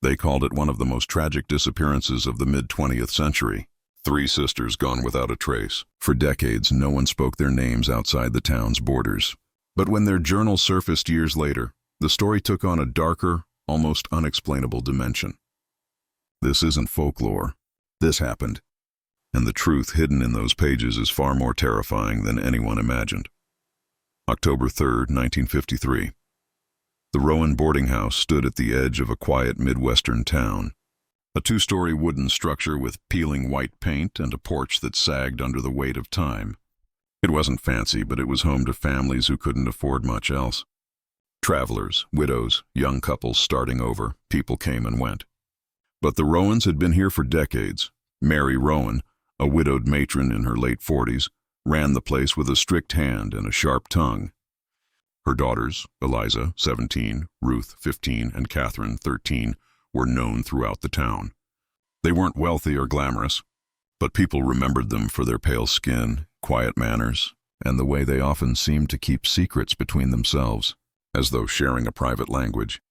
They called it one of the most tragic disappearances of the mid-20th century. 3 sisters gone without a trace. For decades, no one spoke their names outside the town's borders. But when their journal surfaced years later, the story took on a darker, almost unexplainable dimension. This isn't folklore. This happened. And the truth hidden in those pages is far more terrifying than anyone imagined. October 3rd, 1953. The Rowan Boarding House stood at the edge of a quiet Midwestern town. A 2-story wooden structure with peeling white paint and a porch that sagged under the weight of time. It wasn't fancy, but it was home to families who couldn't afford much else. Travelers, widows, young couples starting over, people came and went. But the Rowans had been here for decades. Mary Rowan, a widowed matron in her late 40s, ran the place with a strict hand and a sharp tongue. Her daughters, Eliza, 17, Ruth, 15, and Catherine, 13, were known throughout the town. They weren't wealthy or glamorous, but people remembered them for their pale skin, quiet manners, and the way they often seemed to keep secrets between themselves, as though sharing a private language.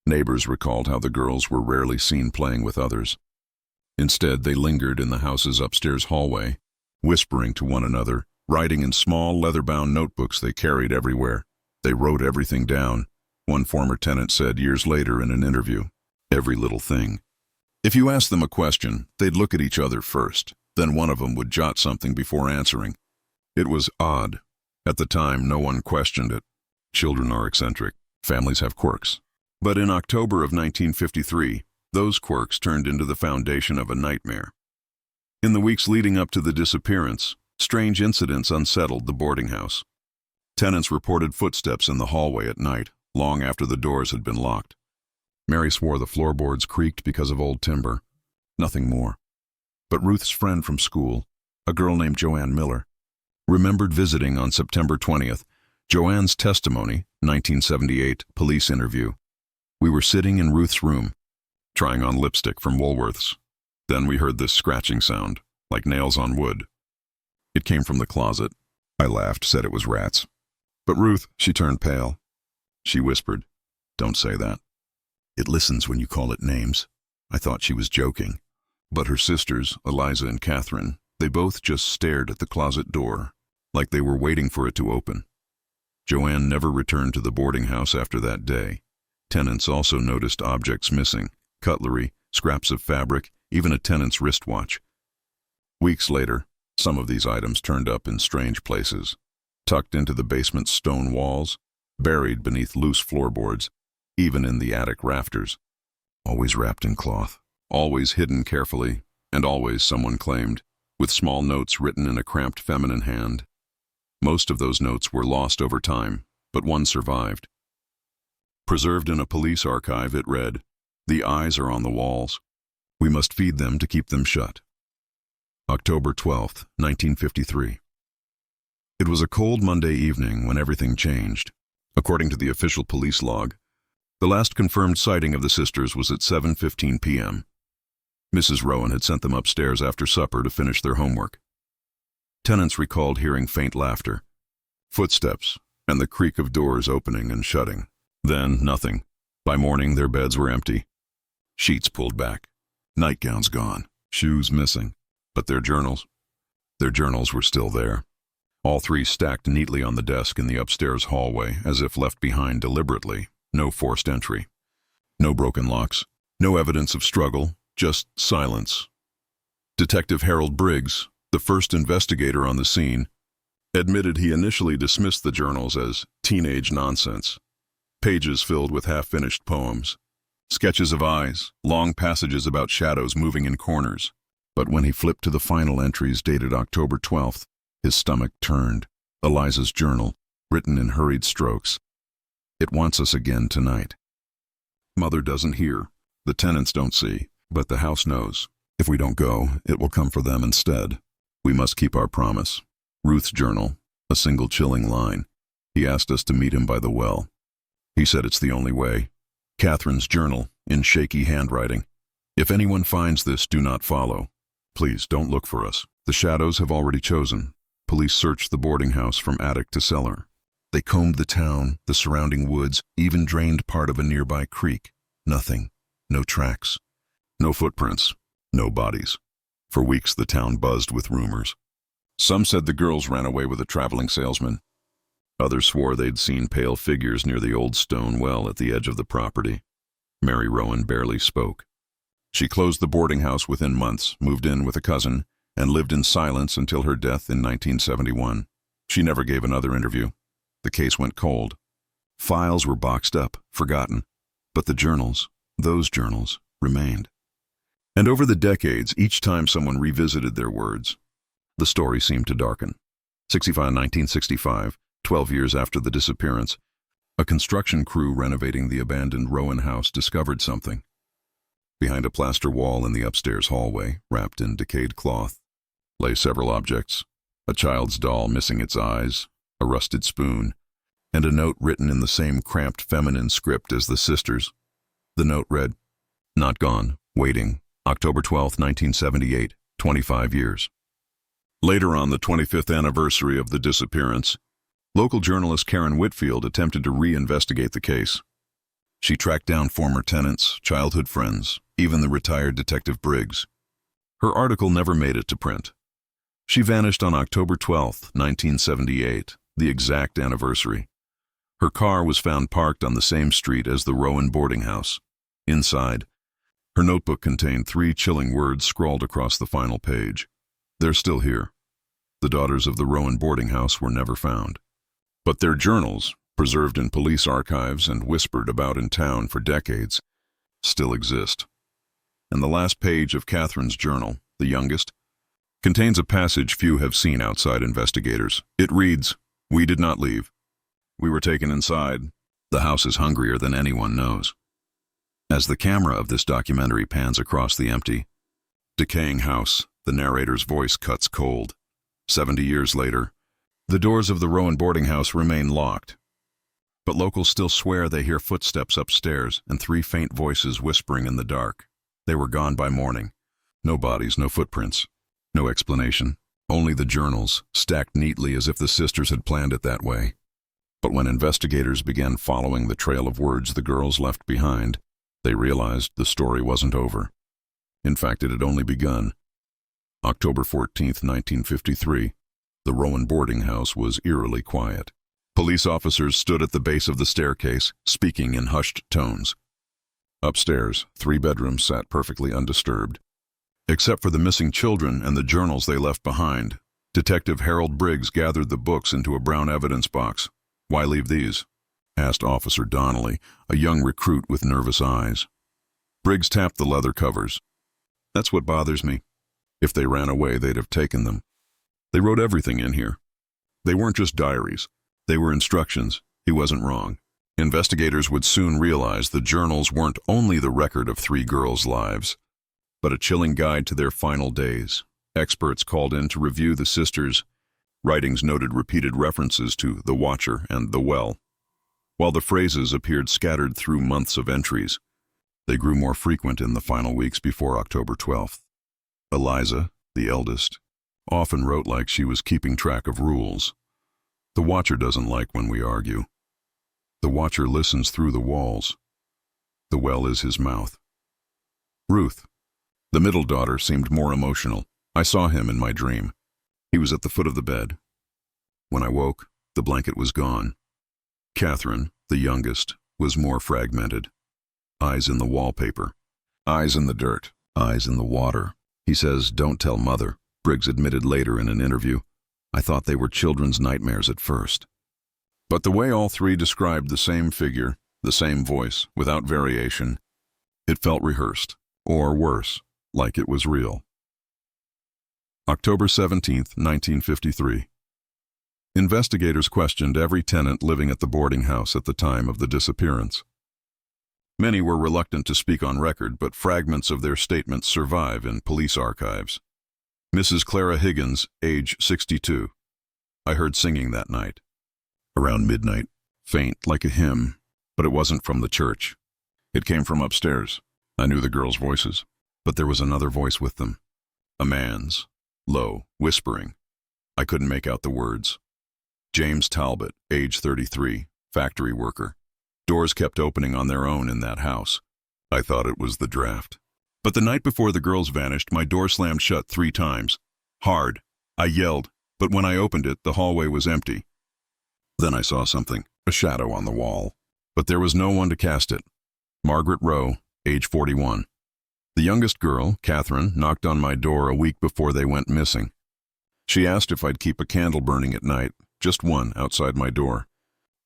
Neighbors recalled how the girls were rarely seen playing with others. Instead, they lingered in the house's upstairs hallway, whispering to one another, writing in small leather-bound notebooks they carried everywhere. They wrote everything down, one former tenant said years later in an interview. Every little thing. If you asked them a question, they'd look at each other first, then one of them would jot something before answering. It was odd. At the time, no one questioned it. Children are eccentric. Families have quirks. But in October of 1953, those quirks turned into the foundation of a nightmare. In the weeks leading up to the disappearance, strange incidents unsettled the boarding house. Tenants reported footsteps in the hallway at night, long after the doors had been locked. Mary swore the floorboards creaked because of old timber. Nothing more. But Ruth's friend from school, a girl named Joanne Miller, remembered visiting on September 20th. Joanne's testimony, 1978, police interview. We were sitting in Ruth's room, trying on lipstick from Woolworth's. Then we heard this scratching sound, like nails on wood. It came from the closet. I laughed, said it was rats. But Ruth, she turned pale. She whispered, "Don't say that. It listens when you call it names." I thought she was joking. But her sisters, Eliza and Catherine, they both just stared at the closet door, like they were waiting for it to open. Joanne never returned to the boarding house after that day. Tenants also noticed objects missing, cutlery, scraps of fabric, even a tenant's wristwatch. Weeks later, some of these items turned up in strange places, tucked into the basement's stone walls, buried beneath loose floorboards, even in the attic rafters. Always wrapped in cloth, always hidden carefully, and always, someone claimed, with small notes written in a cramped feminine hand. Most of those notes were lost over time, but one survived. Preserved in a police archive, it read, "The eyes are on the walls. We must feed them to keep them shut." October 12th, 1953. It was a cold Monday evening when everything changed. According to the official police log, the last confirmed sighting of the sisters was at 7:15 p.m. Mrs. Rowan had sent them upstairs after supper to finish their homework. Tenants recalled hearing faint laughter, footsteps, and the creak of doors opening and shutting. Then nothing. By morning, their beds were empty. Sheets pulled back. Nightgowns gone. Shoes missing. But their journals were still there. All 3 stacked neatly on the desk in the upstairs hallway, as if left behind deliberately. No forced entry. No broken locks. No evidence of struggle. Just silence. Detective Harold Briggs, the first investigator on the scene, admitted he initially dismissed the journals as teenage nonsense. Pages filled with half-finished poems. Sketches of eyes, long passages about shadows moving in corners. But when he flipped to the final entries dated October 12th, his stomach turned. Eliza's journal, written in hurried strokes. "It wants us again tonight. Mother doesn't hear. The tenants don't see, but the house knows. If we don't go, it will come for them instead. We must keep our promise." Ruth's journal, a single chilling line. "He asked us to meet him by the well. He said it's the only way." Catherine's journal, in shaky handwriting. "If anyone finds this, do not follow. Please don't look for us. The shadows have already chosen." Police searched the boarding house from attic to cellar. They combed the town, the surrounding woods, even drained part of a nearby creek. Nothing. No tracks. No footprints. No bodies. For weeks the town buzzed with rumors. Some said the girls ran away with a traveling salesman. Others swore they'd seen pale figures near the old stone well at the edge of the property. Mary Rowan barely spoke. She closed the boarding house within months, moved in with a cousin, and lived in silence until her death in 1971. She never gave another interview. The case went cold. Files were boxed up, forgotten. But the journals, those journals, remained. And over the decades, each time someone revisited their words, the story seemed to darken. 1965, 12 years after the disappearance, a construction crew renovating the abandoned Rowan house discovered something. Behind a plaster wall in the upstairs hallway, wrapped in decayed cloth, lay several objects: a child's doll missing its eyes, a rusted spoon, and a note written in the same cramped feminine script as the sisters. The note read, "Not gone, waiting, October 12, 1978, 25 years. Later on the 25th anniversary of the disappearance, local journalist Karen Whitfield attempted to re-investigate the case. She tracked down former tenants, childhood friends, even the retired Detective Briggs. Her article never made it to print. She vanished on October 12, 1978, the exact anniversary. Her car was found parked on the same street as the Rowan Boarding House. Inside, her notebook contained 3 chilling words scrawled across the final page. They're still here. The daughters of the Rowan Boarding House were never found. But their journals, preserved in police archives and whispered about in town for decades, still exist. And the last page of Catherine's journal, the youngest, contains a passage few have seen outside investigators. It reads, "We did not leave. We were taken inside. The house is hungrier than anyone knows." As the camera of this documentary pans across the empty, decaying house, the narrator's voice cuts cold. 70 years later, the doors of the Rowan Boarding House remain locked. But locals still swear they hear footsteps upstairs and 3 faint voices whispering in the dark. They were gone by morning. No bodies, no footprints, no explanation. Only the journals, stacked neatly as if the sisters had planned it that way. But when investigators began following the trail of words the girls left behind, they realized the story wasn't over. In fact, it had only begun. October 14, 1953, the Rowan Boarding House was eerily quiet. Police officers stood at the base of the staircase, speaking in hushed tones. Upstairs, 3 bedrooms sat perfectly undisturbed. Except for the missing children and the journals they left behind, Detective Harold Briggs gathered the books into a brown evidence box. "Why leave these?" asked Officer Donnelly, a young recruit with nervous eyes. Briggs tapped the leather covers. "That's what bothers me. If they ran away, they'd have taken them. They wrote everything in here. They weren't just diaries. They were instructions." He wasn't wrong. Investigators would soon realize the journals weren't only the record of 3 girls' lives, but a chilling guide to their final days. Experts called in to review the sisters' writings noted repeated references to the Watcher and the Well. While the phrases appeared scattered through months of entries, they grew more frequent in the final weeks before October 12th. Eliza, the eldest, often wrote like she was keeping track of rules. "The Watcher doesn't like when we argue. The Watcher listens through the walls. The well is his mouth." Ruth, the middle daughter, seemed more emotional. "I saw him in my dream. He was at the foot of the bed. When I woke, the blanket was gone." Catherine, the youngest, was more fragmented. Eyes in the wallpaper. Eyes in the dirt. Eyes in the water. He says, "Don't tell Mother," Briggs admitted later in an interview. "I thought they were children's nightmares at first." But the way all 3 described the same figure, the same voice, without variation, it felt rehearsed, or worse, like it was real. October 17, 1953. Investigators questioned every tenant living at the boarding house at the time of the disappearance. Many were reluctant to speak on record, but fragments of their statements survive in police archives. Mrs. Clara Higgins, age 62. "I heard singing that night. Around midnight, faint like a hymn, but it wasn't from the church. It came from upstairs. I knew the girls' voices, but there was another voice with them. A man's, low, whispering. I couldn't make out the words." James Talbot, age 33, factory worker. "Doors kept opening on their own in that house. I thought it was the draft. But the night before the girls vanished, my door slammed shut 3 times. Hard. I yelled, but when I opened it, the hallway was empty. Then I saw something, a shadow on the wall. But there was no one to cast it. Margaret Rowe, age 41. The youngest girl, Catherine, knocked on my door a week before they went missing. She asked if I'd keep a candle burning at night, just one outside my door.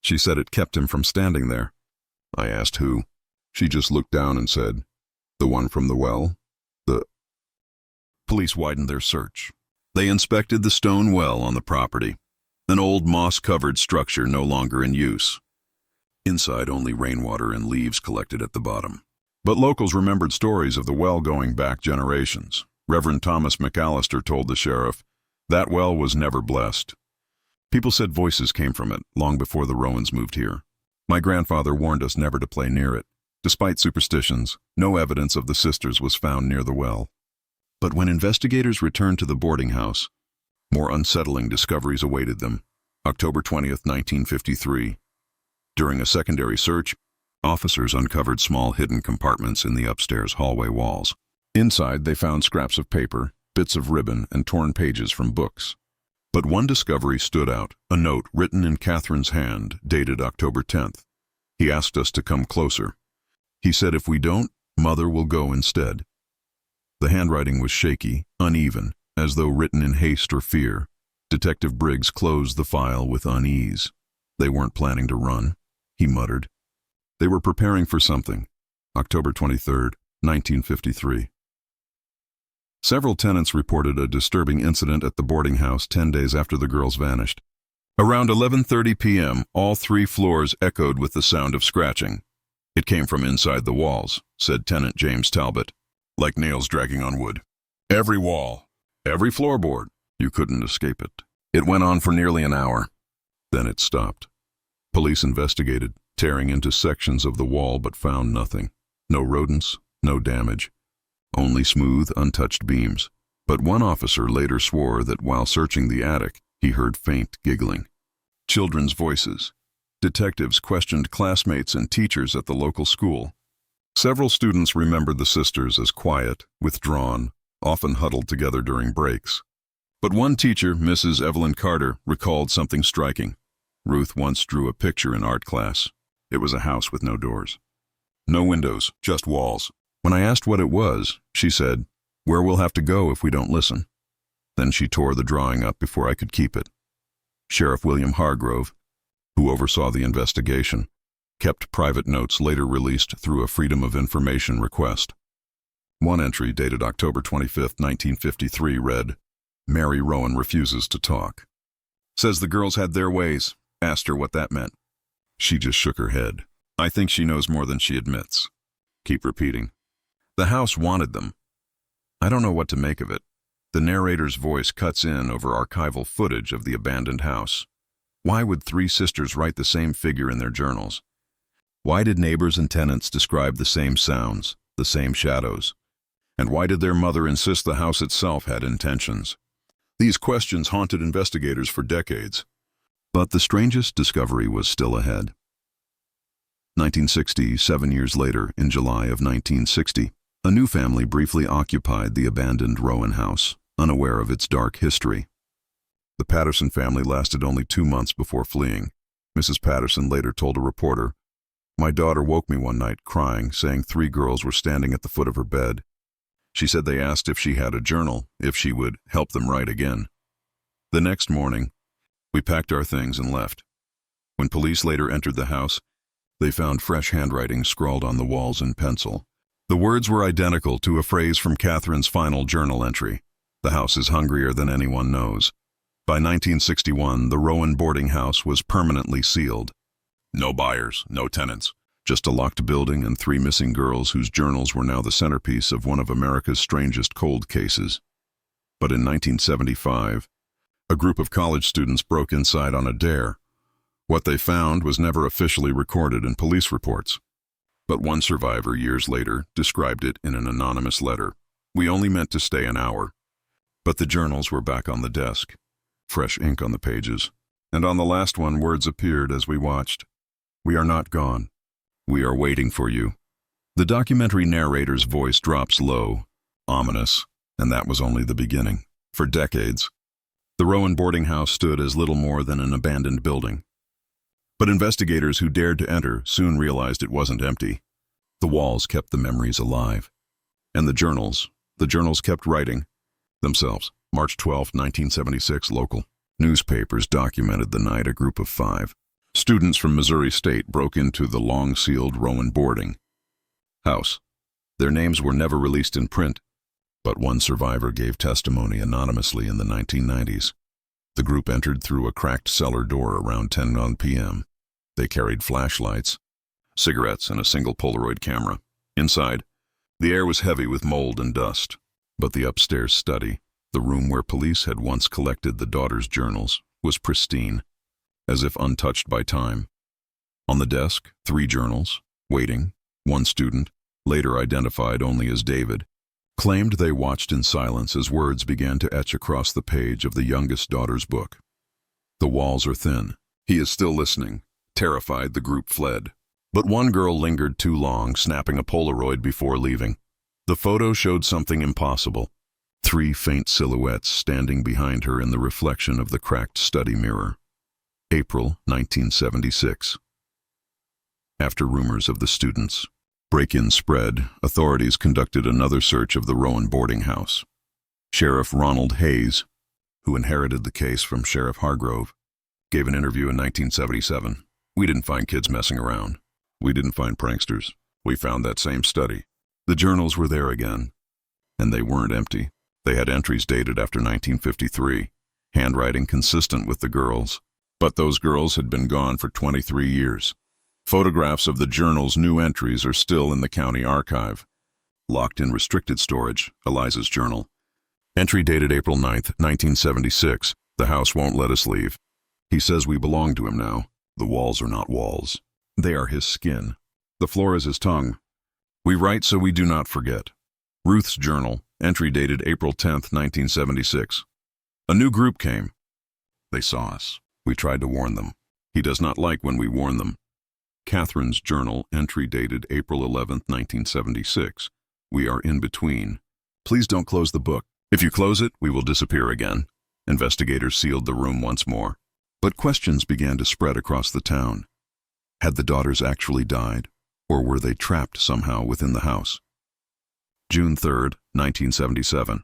She said it kept him from standing there. I asked who. She just looked down and said, "The one from the well?" The police widened their search. They inspected the stone well on the property, an old moss-covered structure no longer in use. Inside, only rainwater and leaves collected at the bottom. But locals remembered stories of the well going back generations. Reverend Thomas McAllister told the sheriff, that well was never blessed. People said voices came from it long before the Rowans moved here. My grandfather warned us never to play near it. Despite superstitions, no evidence of the sisters was found near the well. But when investigators returned to the boarding house, more unsettling discoveries awaited them. October 20th, 1953. During a secondary search, officers uncovered small hidden compartments in the upstairs hallway walls. Inside, they found scraps of paper, bits of ribbon, and torn pages from books. But one discovery stood out, a note written in Catherine's hand, dated October 10th. He asked us to come closer. He said if we don't, Mother will go instead. The handwriting was shaky, uneven, as though written in haste or fear. Detective Briggs closed the file with unease. They weren't planning to run, he muttered. They were preparing for something. October 23rd, 1953. Several tenants reported a disturbing incident at the boarding house 10 days after the girls vanished. Around 11:30 p.m., all 3 floors echoed with the sound of scratching. It came from inside the walls, said tenant James Talbot, like nails dragging on wood. Every wall, every floorboard, you couldn't escape it. It went on for nearly an hour. Then it stopped. Police investigated, tearing into sections of the wall but found nothing. No rodents, no damage. Only smooth, untouched beams. But one officer later swore that while searching the attic, he heard faint giggling. Children's voices. Detectives questioned classmates and teachers at the local school. Several students remembered the sisters as quiet, withdrawn, often huddled together during breaks. But one teacher, Mrs. Evelyn Carter, recalled something striking. Ruth once drew a picture in art class. It was a house with no doors. No windows, just walls. When I asked what it was, she said, "Where we'll have to go if we don't listen." Then she tore the drawing up before I could keep it. Sheriff William Hargrove, who oversaw the investigation, kept private notes later released through a Freedom of Information request. One entry dated October 25, 1953 read, "Mary Rowan refuses to talk. Says the girls had their ways. Asked her what that meant. She just shook her head. I think she knows more than she admits." Keep repeating. The house wanted them. I don't know what to make of it. The narrator's voice cuts in over archival footage of the abandoned house. Why would 3 sisters write the same figure in their journals? Why did neighbors and tenants describe the same sounds, the same shadows? And why did their mother insist the house itself had intentions? These questions haunted investigators for decades. But the strangest discovery was still ahead. 1960, 7 years later, in July of 1960, a new family briefly occupied the abandoned Rowan house, unaware of its dark history. The Patterson family lasted only 2 months before fleeing. Mrs. Patterson later told a reporter, "My daughter woke me one night crying, saying 3 girls were standing at the foot of her bed. She said they asked if she had a journal, if she would help them write again. The next morning, we packed our things and left. When police later entered the house, they found fresh handwriting scrawled on the walls in pencil. The words were identical to a phrase from Catherine's final journal entry. The house is hungrier than anyone knows. By 1961, the Rowan Boarding House was permanently sealed. No buyers, no tenants, just a locked building and 3 missing girls whose journals were now the centerpiece of one of America's strangest cold cases. But in 1975, a group of college students broke inside on a dare. What they found was never officially recorded in police reports. But one survivor years later described it in an anonymous letter. "We only meant to stay an hour." But the journals were back on the desk, fresh ink on the pages. And on the last one, words appeared as we watched. "We are not gone. We are waiting for you." The documentary narrator's voice drops low, ominous, and that was only the beginning. For decades, the Rowan Boarding House stood as little more than an abandoned building. But investigators who dared to enter soon realized it wasn't empty. The walls kept the memories alive. And the journals kept writing themselves. March 12, 1976, local newspapers documented the night a group of 5 students from Missouri State broke into the long-sealed Rowan Boarding House. Their names were never released in print, but one survivor gave testimony anonymously in the 1990s. The group entered through a cracked cellar door around 10 p.m. They carried flashlights, cigarettes, and a single Polaroid camera. Inside, the air was heavy with mold and dust, but the upstairs study, the room where police had once collected the daughter's journals, was pristine, as if untouched by time. On the desk, 3 journals, waiting. One student, later identified only as David, claimed they watched in silence as words began to etch across the page of the youngest daughter's book. The walls are thin. He is still listening. Terrified, the group fled. But one girl lingered too long, snapping a Polaroid before leaving. The photo showed something impossible. 3 faint silhouettes standing behind her in the reflection of the cracked study mirror. April 1976. After rumors of the students' break-in spread, authorities conducted another search of the Rowan Boarding House. Sheriff Ronald Hayes, who inherited the case from Sheriff Hargrove, gave an interview in 1977. "We didn't find kids messing around. We didn't find pranksters. We found that same study. The journals were there again. And they weren't empty. They had entries dated after 1953, handwriting consistent with the girls. But those girls had been gone for 23 years. Photographs of the journal's new entries are still in the county archive. Locked in restricted storage, Eliza's journal. Entry dated April 9th, 1976. The house won't let us leave. He says we belong to him now. The walls are not walls. They are his skin. The floor is his tongue. We write so we do not forget." Ruth's journal, entry dated April 10th, 1976. "A new group came. They saw us. We tried to warn them. He does not like when we warn them." Catherine's journal, entry dated April 11th, 1976. "We are in between. Please don't close the book. If you close it, we will disappear again." Investigators sealed the room once more. But questions began to spread across the town. Had the daughters actually died, or were they trapped somehow within the house? June 3rd, 1977.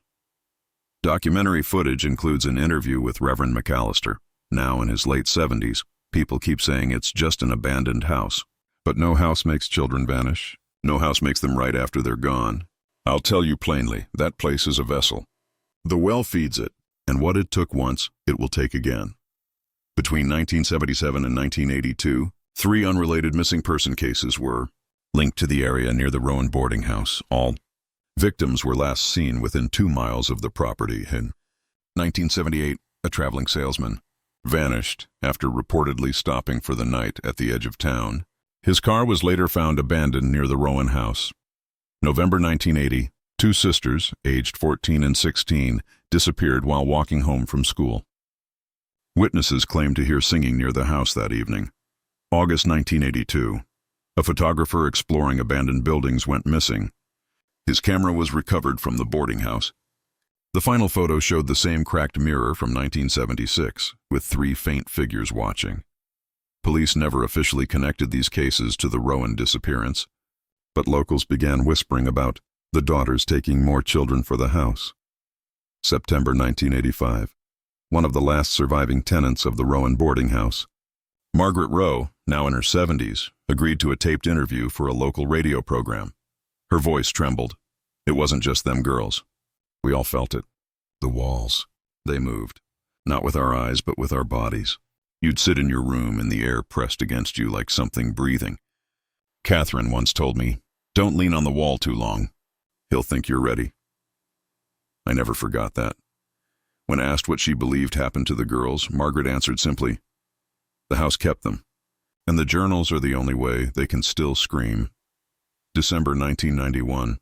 Documentary footage includes an interview with Reverend McAllister. Now in his late 70s, people keep saying it's just an abandoned house. But no house makes children vanish. No house makes them right after they're gone. I'll tell you plainly, that place is a vessel. The well feeds it, and what it took once, it will take again. Between 1977 and 1982, 3 unrelated missing person cases were linked to the area near the Rowan Boarding House. All victims were last seen within 2 miles of the property. In 1978, a traveling salesman vanished after reportedly stopping for the night at the edge of town. His car was later found abandoned near the Rowan house. November 1980, 2 sisters, aged 14 and 16, disappeared while walking home from school. Witnesses claimed to hear singing near the house that evening. August 1982, a photographer exploring abandoned buildings went missing. His camera was recovered from the boarding house. The final photo showed the same cracked mirror from 1976, with 3 faint figures watching. Police never officially connected these cases to the Rowan disappearance, but locals began whispering about the daughters taking more children for the house. September 1985, one of the last surviving tenants of the Rowan Boarding House, Margaret Rowe, now in her 70s, agreed to a taped interview for a local radio program. Her voice trembled. It wasn't just them girls. We all felt it. The walls, they moved. Not with our eyes, but with our bodies. You'd sit in your room and the air pressed against you like something breathing. Catherine once told me, "Don't lean on the wall too long. He'll think you're ready." I never forgot that. When asked what she believed happened to the girls, Margaret answered simply, "The house kept them, and the journals are the only way they can still scream." December 1991.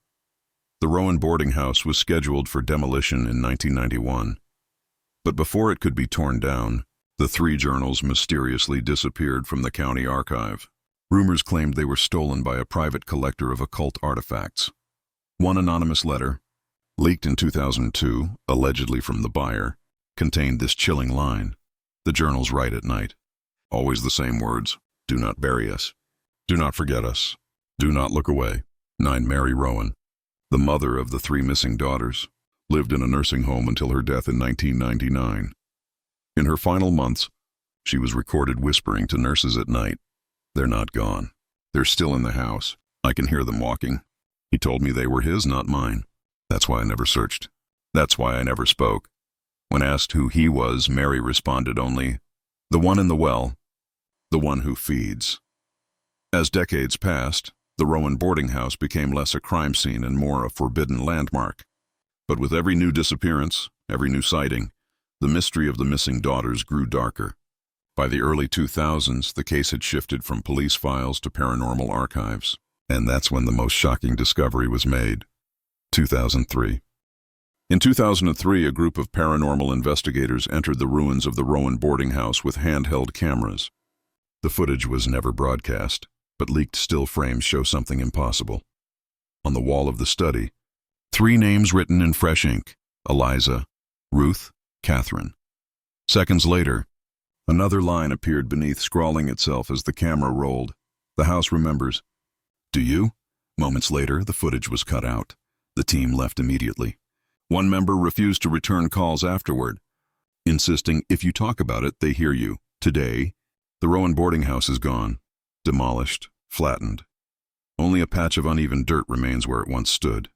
The Rowan Boarding House was scheduled for demolition in 1991. But before it could be torn down, the 3 journals mysteriously disappeared from the county archive. Rumors claimed they were stolen by a private collector of occult artifacts. One anonymous letter, leaked in 2002, allegedly from the buyer, contained this chilling line. The journals write at night. Always the same words. Do not bury us. Do not forget us. Do not look away. 9 Mary Rowan, the mother of the 3 missing daughters, lived in a nursing home until her death in 1999. In her final months, she was recorded whispering to nurses at night, "They're not gone. They're still in the house. I can hear them walking. He told me they were his, not mine. That's why I never searched. That's why I never spoke." When asked who he was, Mary responded only, "The one in the well, the one who feeds." As decades passed, the Rowan Boarding House became less a crime scene and more a forbidden landmark. But with every new disappearance, every new sighting, the mystery of the missing daughters grew darker. By the early 2000s, the case had shifted from police files to paranormal archives. And that's when the most shocking discovery was made. 2003. In 2003, a group of paranormal investigators entered the ruins of the Rowan Boarding House with handheld cameras. The footage was never broadcast, but leaked still frames show something impossible. On the wall of the study, 3 names written in fresh ink: Eliza, Ruth, Catherine. Seconds later, another line appeared beneath, scrawling itself as the camera rolled. "The house remembers. Do you?" Moments later, the footage was cut out. The team left immediately. One member refused to return calls afterward, insisting, "If you talk about it, they hear you." Today, the Rowan Boarding House is gone, demolished, flattened. Only a patch of uneven dirt remains where it once stood.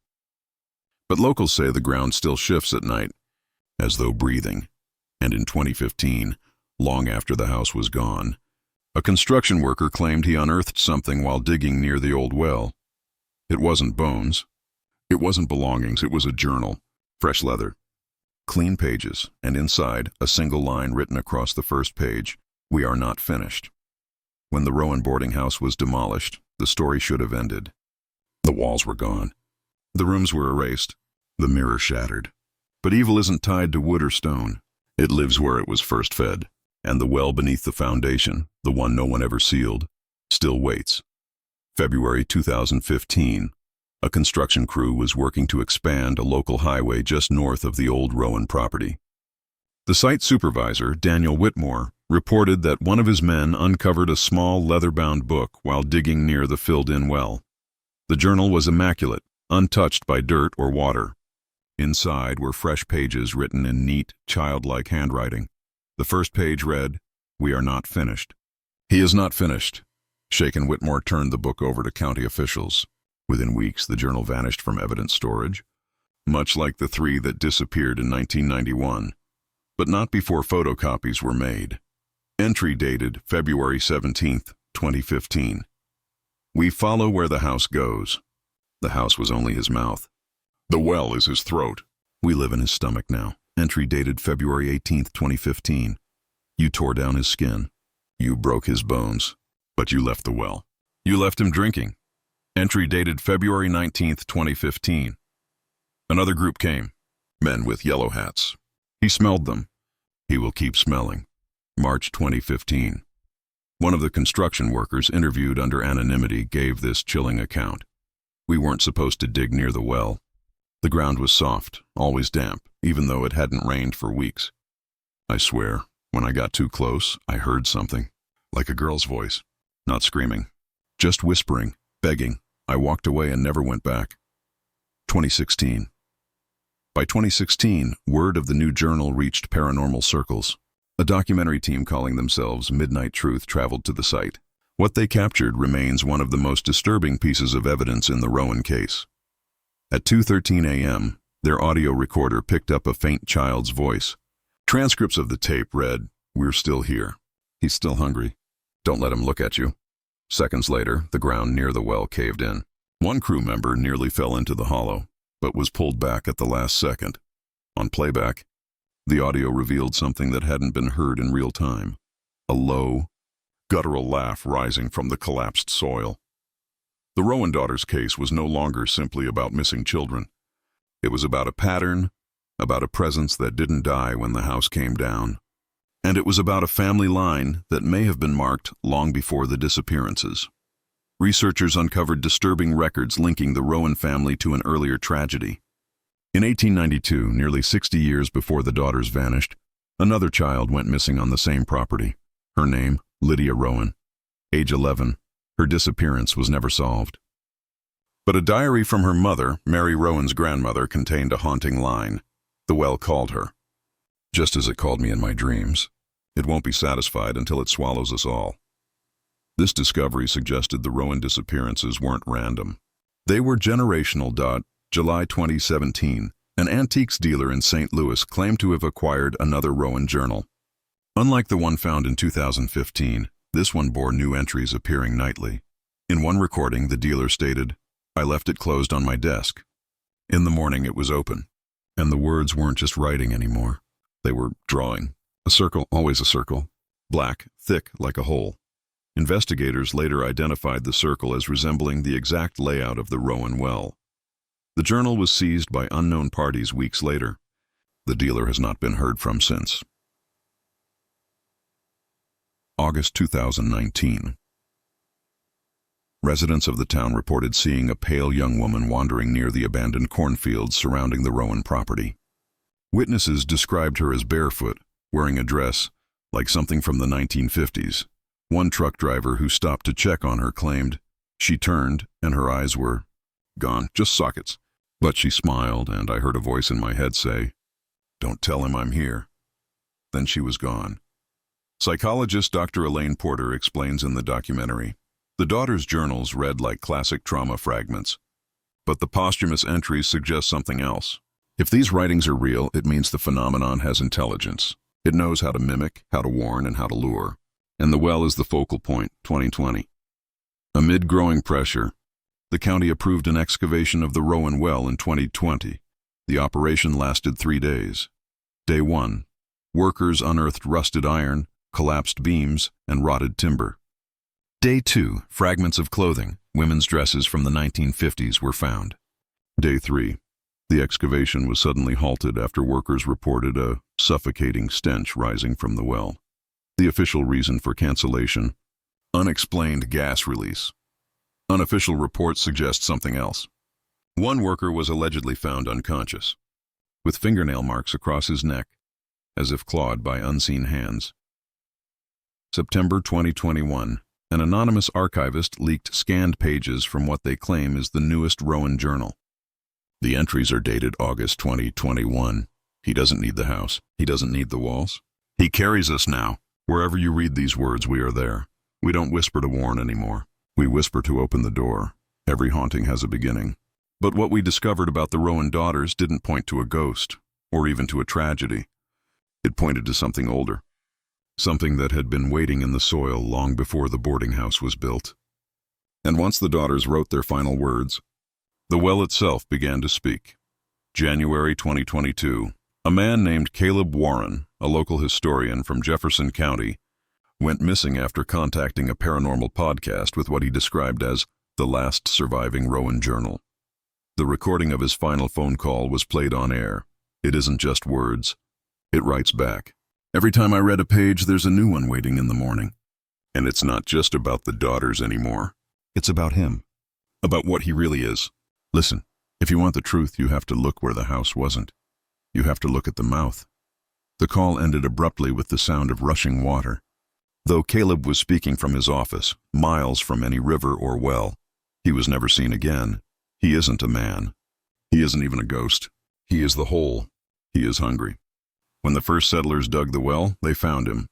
But locals say the ground still shifts at night, as though breathing. And in 2015, long after the house was gone, a construction worker claimed he unearthed something while digging near the old well. It wasn't bones. It wasn't belongings. It was a journal. Fresh leather. Clean pages, and inside, a single line written across the first page: "We are not finished." When the Rowan Boarding House was demolished, the story should have ended. The walls were gone. The rooms were erased. The mirror shattered. But evil isn't tied to wood or stone. It lives where it was first fed. And the well beneath the foundation, the one no one ever sealed, still waits. February 2015. A construction crew was working to expand a local highway just north of the old Rowan property. The site supervisor, Daniel Whitmore, reported that one of his men uncovered a small leather-bound book while digging near the filled-in well. The journal was immaculate, untouched by dirt or water. Inside were fresh pages written in neat, childlike handwriting. The first page read, "We are not finished." "He is not finished." Shaken, Whitmore turned the book over to county officials. Within weeks, the journal vanished from evidence storage, much like the 3 that disappeared in 1991, but not before photocopies were made. Entry dated February 17, 2015. "We follow where the house goes." The house was only his mouth. The well is his throat. "We live in his stomach now." Entry dated February 18, 2015. "You tore down his skin. You broke his bones. But you left the well. You left him drinking." Entry dated February 19, 2015. Another group came. Men with yellow hats. "He smelled them. He will keep smelling." March 2015. One of the construction workers interviewed under anonymity gave this chilling account. "We weren't supposed to dig near the well. The ground was soft, always damp, even though it hadn't rained for weeks. I swear, when I got too close, I heard something, like a girl's voice, not screaming, just whispering, begging. I walked away and never went back." 2016. By 2016, word of the new journal reached paranormal circles. A documentary team calling themselves Midnight Truth traveled to the site. What they captured remains one of the most disturbing pieces of evidence in the Rowan case. At 2:13 a.m., their audio recorder picked up a faint child's voice. Transcripts of the tape read, "We're still here. He's still hungry. Don't let him look at you." Seconds later, the ground near the well caved in. One crew member nearly fell into the hollow, but was pulled back at the last second. On playback, the audio revealed something that hadn't been heard in real time: a low, guttural laugh rising from the collapsed soil. The Rowan daughters' case was no longer simply about missing children. It was about a pattern, about a presence that didn't die when the house came down. And it was about a family line that may have been marked long before the disappearances. researchers uncovered disturbing records linking the Rowan family to an earlier tragedy. In 1892, nearly 60 years before the daughters vanished, another child went missing on the same property. Her name, Lydia Rowan. Age 11, her disappearance was never solved. But a diary from her mother, Mary Rowan's grandmother, contained a haunting line. The well called her, just as it called me in my dreams. It won't be satisfied until it swallows us all. This discovery suggested the Rowan disappearances weren't random. They were generational. July 2017, an antiques dealer in St. Louis claimed to have acquired another Rowan journal. Unlike the one found in 2015, this one bore new entries appearing nightly. In one recording, the dealer stated, "I left it closed on my desk. In the morning it was open." And the words weren't just writing anymore. They were drawing. A circle, always a circle. Black, thick like a hole. Investigators later identified the circle as resembling the exact layout of the Rowan well. The journal was seized by unknown parties weeks later. The dealer has not been heard from since. August 2019. Residents of the town reported seeing a pale young woman wandering near the abandoned cornfields surrounding the Rowan property. Witnesses described her as barefoot, wearing a dress, like something from the 1950s. One truck driver who stopped to check on her claimed she turned and her eyes were gone, just sockets. But she smiled, and I heard a voice in my head say, "Don't tell him I'm here." Then she was gone. Psychologist Dr. Elaine Porter explains in the documentary, the daughters' journals read like classic trauma fragments, but the posthumous entries suggest something else. If these writings are real, it means the phenomenon has intelligence. It knows how to mimic, how to warn, and how to lure. And the well is the focal point, 2020. Amid growing pressure, the county approved an excavation of the Rowan well in 2020. The operation lasted 3 days. Day 1, workers unearthed rusted iron, collapsed beams, and rotted timber. Day 2, fragments of clothing, women's dresses from the 1950s were found. Day 3, the excavation was suddenly halted after workers reported a suffocating stench rising from the well. The official reason for cancellation: unexplained gas release. Unofficial reports suggest something else. One worker was allegedly found unconscious, with fingernail marks across his neck, as if clawed by unseen hands. September 2021, an anonymous archivist leaked scanned pages from what they claim is the newest Rowan journal. The entries are dated August 2021. He doesn't need the house. He doesn't need the walls. He carries us now. Wherever you read these words, we are there. We don't whisper to warn anymore. We whisper to open the door. Every haunting has a beginning. But what we discovered about the Rowan daughters didn't point to a ghost, or even to a tragedy. It pointed to something older. Something that had been waiting in the soil long before the boarding house was built. And once the daughters wrote their final words, the well itself began to speak. January 2022, a man named Caleb Warren, a local historian from Jefferson County, went missing after contacting a paranormal podcast with what he described as the last surviving Rowan journal. The recording of his final phone call was played on air. It isn't just words. It writes back. "Every time I read a page, there's a new one waiting in the morning. And it's not just about the daughters anymore. It's about him. About what he really is. Listen, if you want the truth, you have to look where the house wasn't. You have to look at the mouth." The call ended abruptly with the sound of rushing water. Though Caleb was speaking from his office, miles from any river or well, he was never seen again. He isn't a man. He isn't even a ghost. He is the whole. He is hungry. When the first settlers dug the well, they found him.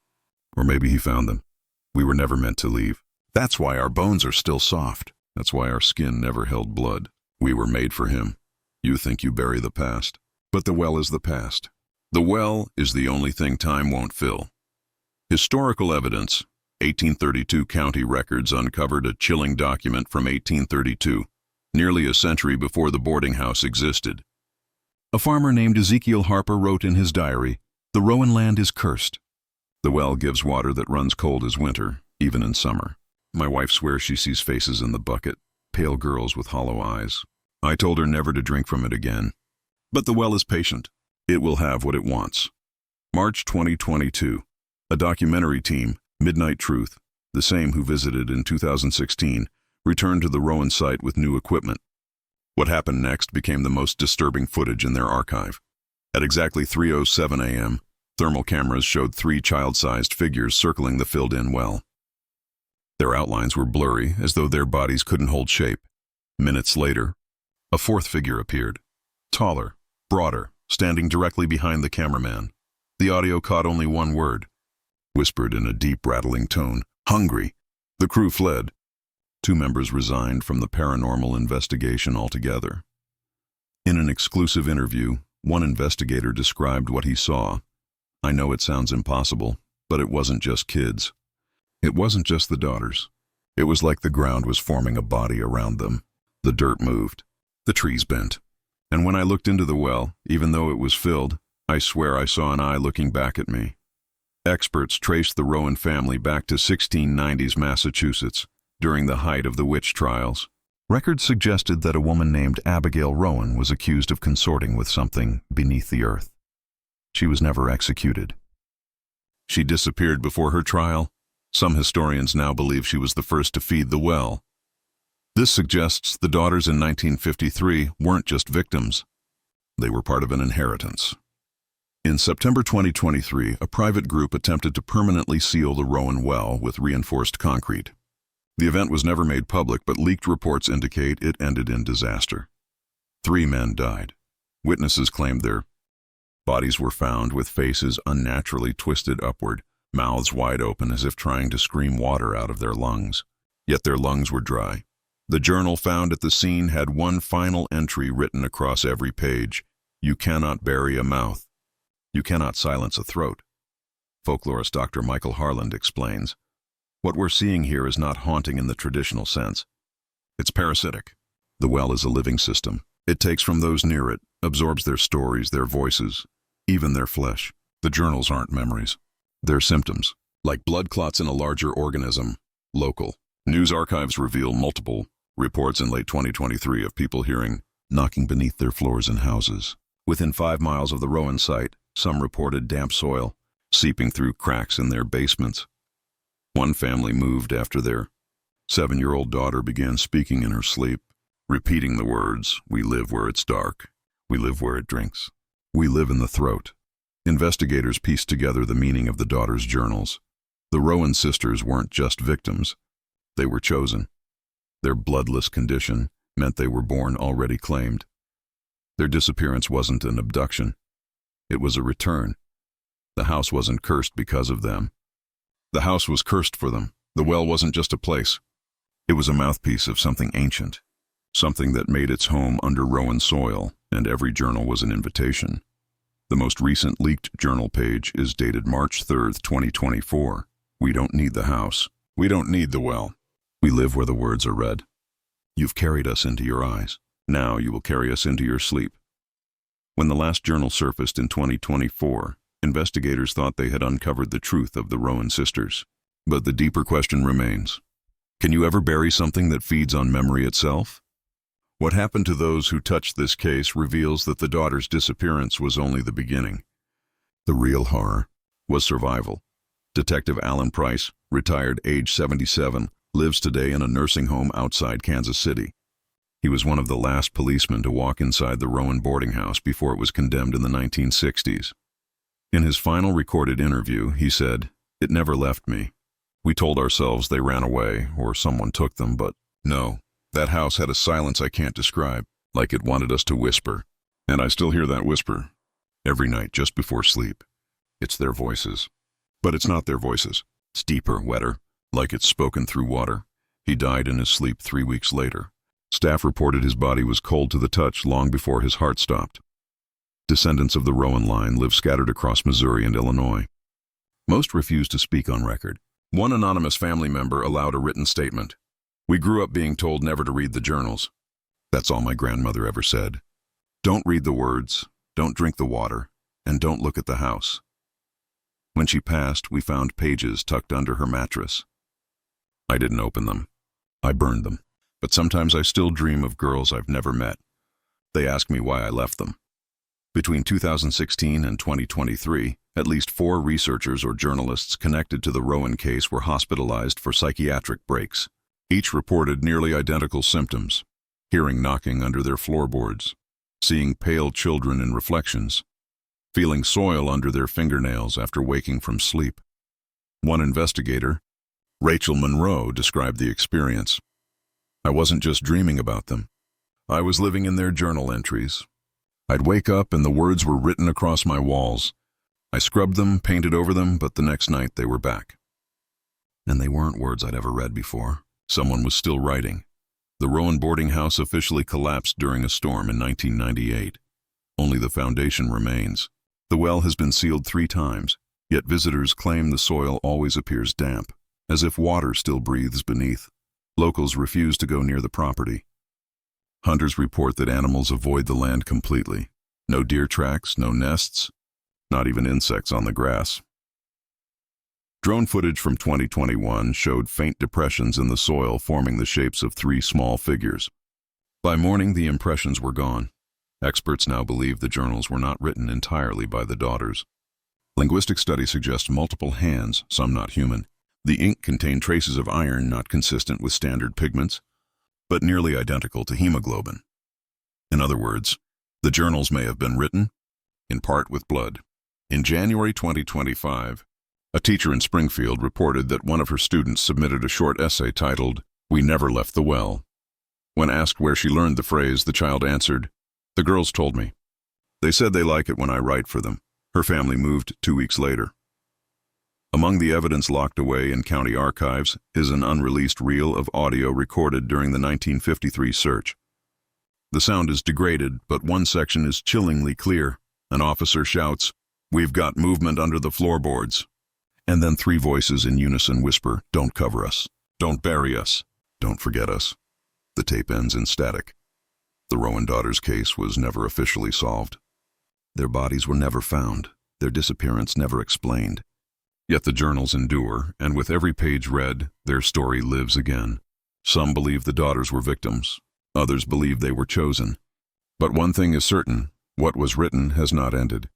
Or maybe he found them. We were never meant to leave. That's why our bones are still soft. That's why our skin never held blood. We were made for him. You think you bury the past, but the well is the past. The well is the only thing time won't fill. Historical evidence. 1832 county records uncovered a chilling document from 1832, nearly a century before the boarding house existed. A farmer named Ezekiel Harper wrote in his diary, "The Rowan land is cursed. The well gives water that runs cold as winter, even in summer." My wife swears she sees faces in the bucket, pale girls with hollow eyes. I told her never to drink from it again. But the well is patient. It will have what it wants. March 2022. A documentary team, Midnight Truth, the same who visited in 2016, returned to the Rowan site with new equipment. What happened next became the most disturbing footage in their archive. At exactly 3:07 a.m., thermal cameras showed 3 child-sized figures circling the filled-in well. Their outlines were blurry, as though their bodies couldn't hold shape. Minutes later, a 4th figure appeared. Taller, broader, standing directly behind the cameraman. The audio caught only one word, whispered in a deep, rattling tone, "Hungry." The crew fled. 2 members resigned from the paranormal investigation altogether. In an exclusive interview, one investigator described what he saw. "I know it sounds impossible, but it wasn't just kids. It wasn't just the daughters. It was like the ground was forming a body around them. The dirt moved. The trees bent. And when I looked into the well, even though it was filled, I swear I saw an eye looking back at me." Experts traced the Rowan family back to 1690s Massachusetts, during the height of the witch trials. Records suggested that a woman named Abigail Rowan was accused of consorting with something beneath the earth. She was never executed. She disappeared before her trial. Some historians now believe she was the first to feed the well. This suggests the daughters in 1953 weren't just victims. They were part of an inheritance. In September 2023, a private group attempted to permanently seal the Rowan well with reinforced concrete. The event was never made public, but leaked reports indicate it ended in disaster. 3 men died. Witnesses claimed their bodies were found with faces unnaturally twisted upward, mouths wide open as if trying to scream water out of their lungs. Yet their lungs were dry. The journal found at the scene had one final entry written across every page: "You cannot bury a mouth. You cannot silence a throat." Folklorist Dr. Michael Harland explains, "What we're seeing here is not haunting in the traditional sense. It's parasitic. The well is a living system. It takes from those near it, absorbs their stories, their voices, even their flesh. The journals aren't memories. They're symptoms, like blood clots in a larger organism, local." News archives reveal multiple reports in late 2023 of people hearing knocking beneath their floors in houses. Within 5 miles of the Rowan site, some reported damp soil seeping through cracks in their basements. One family moved after their 7-year-old daughter began speaking in her sleep, repeating the words, "We live where it's dark. We live where it drinks. We live in the throat." Investigators pieced together the meaning of the daughter's journals. The Rowan sisters weren't just victims. They were chosen. Their bloodless condition meant they were born already claimed. Their disappearance wasn't an abduction. It was a return. The house wasn't cursed because of them. The house was cursed for them. The well wasn't just a place. It was a mouthpiece of something ancient, something that made its home under Rowan soil, and every journal was an invitation. The most recent leaked journal page is dated March 3rd, 2024. "We don't need the house. We don't need the well. We live where the words are read. You've carried us into your eyes. Now you will carry us into your sleep." When the last journal surfaced in 2024, investigators thought they had uncovered the truth of the Rowan sisters. But the deeper question remains. Can you ever bury something that feeds on memory itself? What happened to those who touched this case reveals that the daughter's disappearance was only the beginning. The real horror was survival. Detective Alan Price, retired age 77, lives today in a nursing home outside Kansas City. He was one of the last policemen to walk inside the Rowan Boarding House before it was condemned in the 1960s. In his final recorded interview, he said, "It never left me. We told ourselves they ran away or someone took them, but no, that house had a silence I can't describe, like it wanted us to whisper. And I still hear that whisper every night just before sleep. It's their voices. But it's not their voices. It's deeper, wetter, like it's spoken through water." He died in his sleep 3 weeks later. Staff reported his body was cold to the touch long before his heart stopped. Descendants of the Rowan line live scattered across Missouri and Illinois. Most refused to speak on record. One anonymous family member allowed a written statement. "We grew up being told never to read the journals. That's all my grandmother ever said. Don't read the words, don't drink the water, and don't look at the house." When she passed, we found pages tucked under her mattress. I didn't open them. I burned them. But sometimes I still dream of girls I've never met. They ask me why I left them. Between 2016 and 2023, at least 4 researchers or journalists connected to the Rowan case were hospitalized for psychiatric breaks. Each reported nearly identical symptoms: hearing knocking under their floorboards, seeing pale children in reflections, feeling soil under their fingernails after waking from sleep. One investigator, Rachel Monroe, described the experience. "I wasn't just dreaming about them. I was living in their journal entries. I'd wake up and the words were written across my walls. I scrubbed them, painted over them, but the next night they were back." And they weren't words I'd ever read before. Someone was still writing. The Rowan Boarding House officially collapsed during a storm in 1998. Only the foundation remains. The well has been sealed 3 times, yet visitors claim the soil always appears damp, as if water still breathes beneath. Locals refuse to go near the property. Hunters report that animals avoid the land completely. No deer tracks, no nests, not even insects on the grass. Drone footage from 2021 showed faint depressions in the soil forming the shapes of 3 small figures. By morning, the impressions were gone. Experts now believe the journals were not written entirely by the daughters. Linguistic studies suggest multiple hands, some not human. The ink contained traces of iron not consistent with standard pigments, but nearly identical to hemoglobin. In other words, the journals may have been written, in part with blood. In January 2025, a teacher in Springfield reported that one of her students submitted a short essay titled, "We Never Left the Well." When asked where she learned the phrase, the child answered, "The girls told me. They said they like it when I write for them." Her family moved 2 weeks later. Among the evidence locked away in county archives is an unreleased reel of audio recorded during the 1953 search. The sound is degraded, but one section is chillingly clear. An officer shouts, "We've got movement under the floorboards." And then 3 voices in unison whisper, "Don't cover us. Don't bury us. Don't forget us." The tape ends in static. The Rowan daughters' case was never officially solved. Their bodies were never found, their disappearance never explained. Yet the journals endure, and with every page read, their story lives again. Some believe the daughters were victims, others believe they were chosen. But one thing is certain, what was written has not ended.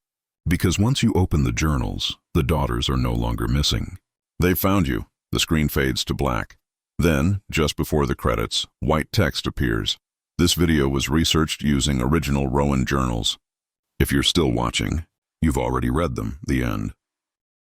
Because once you open the journals, the daughters are no longer missing. They found you. The screen fades to black. Then, just before the credits, white text appears. This video was researched using original Rowan journals. If you're still watching, you've already read them. The end.